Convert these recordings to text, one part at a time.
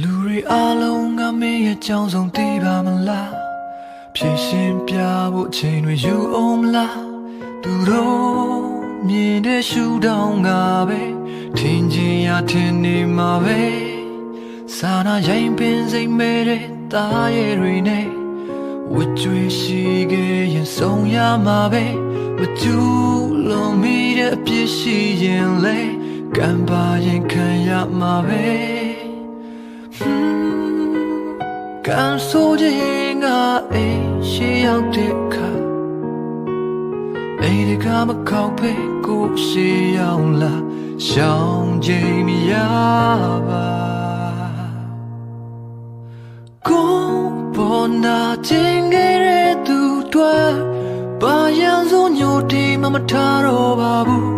လူတွေအားလုံးငါမင်းရဲ့ကြောင်းဆုံးသိပါမလားဖြည့်ရှင်ပြဖို့ချိန်တွေယူအောင်မလားသူတို့မြင်တဲ့ရှူတောင်းငါပဲထင်ချင်းရထင်နေမှာပဲစာနာရင်ပင်စိတ်မဲ့တဲ့သားရဲ့တွေနဲ့ဝတ်ကြွေရှိခဲ့ရင်ဆုံးရမှာပဲမကျူလုံးမိတဲ့အပြစ်ရှိရင်လေကံပါရင်ခံရမှာပဲကန်ဆိုခြင်းကအိမ်ရှိရောက်တဲ့ခါအိမ်ကမကောက်ပဲကိုရှိရောက်လာရှောင်းခြင်းမရပါကိုပေါ်နာခြင်းခဲ့တဲ့သူတွေဘာရန်စိုးညိုတီမမထားတော့ပါဘူး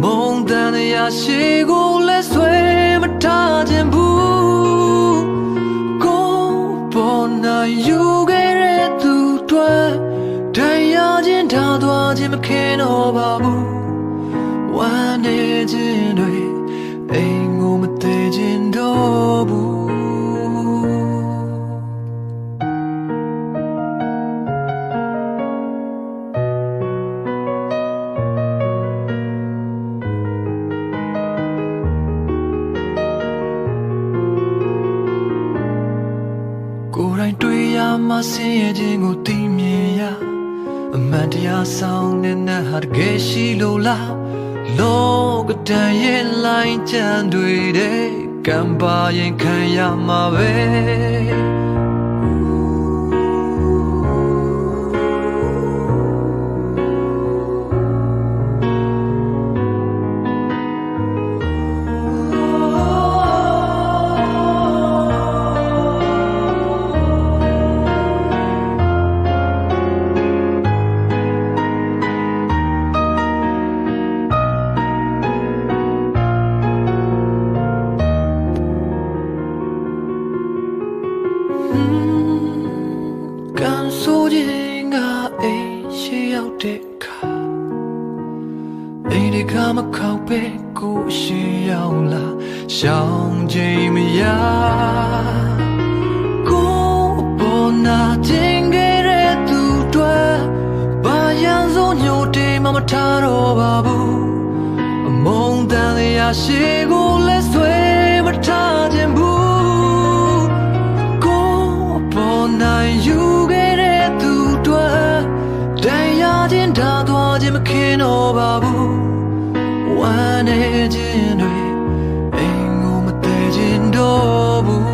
မုန်းတဲ့ရရှိကိုလဲဆွဲမထားခြင်းဘူးကိုပေါ်နာယူခဲ့တဲ့သူတွေတရားချင်းထားသွားခြင်းမခင်တော့ပါဘူးဝမ်းနေခြင်းတွေအိမ်ကိုမသေးခြင်းတော့ဘူးကိုယ်တိုင်တွေ့ရမှဆင်းရဲခြင်းကိုသိမြင်ရအမှန်တရားဆောင်တဲ့နတ်ဟာတကယ်ရှိလို့လားလောကတန်ရဲ့လိုင်းချမ်းတွေတဲ့ကံပါရင်ခံရမှာပဲကန်ဆိုခြင်းကအိမ်ရှိရောက်တဲ့ခါအိမ်ကမခောက်ပဲကိုရှိရောက်လာရှောင်းခြင်းမရကိုပေါ်နာခြင်းခဲ့တဲ့သူတွေဘာရန်စိုးညိုတေးမမထားတော့ပါဘူးအမုန်းတန်ရရှိကိုလဲဆွဲမထားခြင်းဘူးကိုပေါ်နာယူခဲ့တဲ့သူတွေတရားချင်းထားသွားခြင်းမခင်တော့ပါဘူးဝမ်းနေခြင်းတွေအိမ်ကိုမသေးခြင်းတော့ဘူး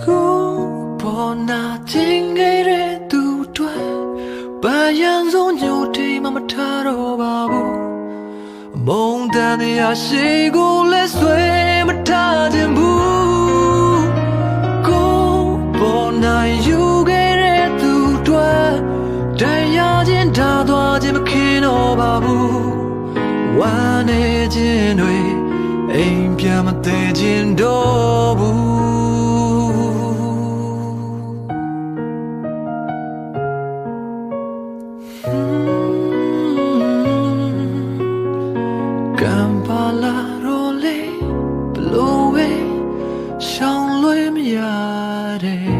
ကိုပေါ်နာခြင်းခဲ့တဲ့သူတွေဘာရန်စိုးညိုတေးမထားတော့ပါဘူးအမုန်းတန်ရရှိကိုလဲဆွဲမထားခြင်းဘူးပေါ်နိုင်ယူခဲ့တဲ့သူတွေတရားချင်းထားသွားခြင်းမခင်တော့ပါဘူးဝမ်းနေခြင်းတွေအိမ်ပြန်မသေးခြင်းတော့ဘူးကံပါလာတော့လေဘလို့ပဲရှောင်းလွှဲမရတဲ့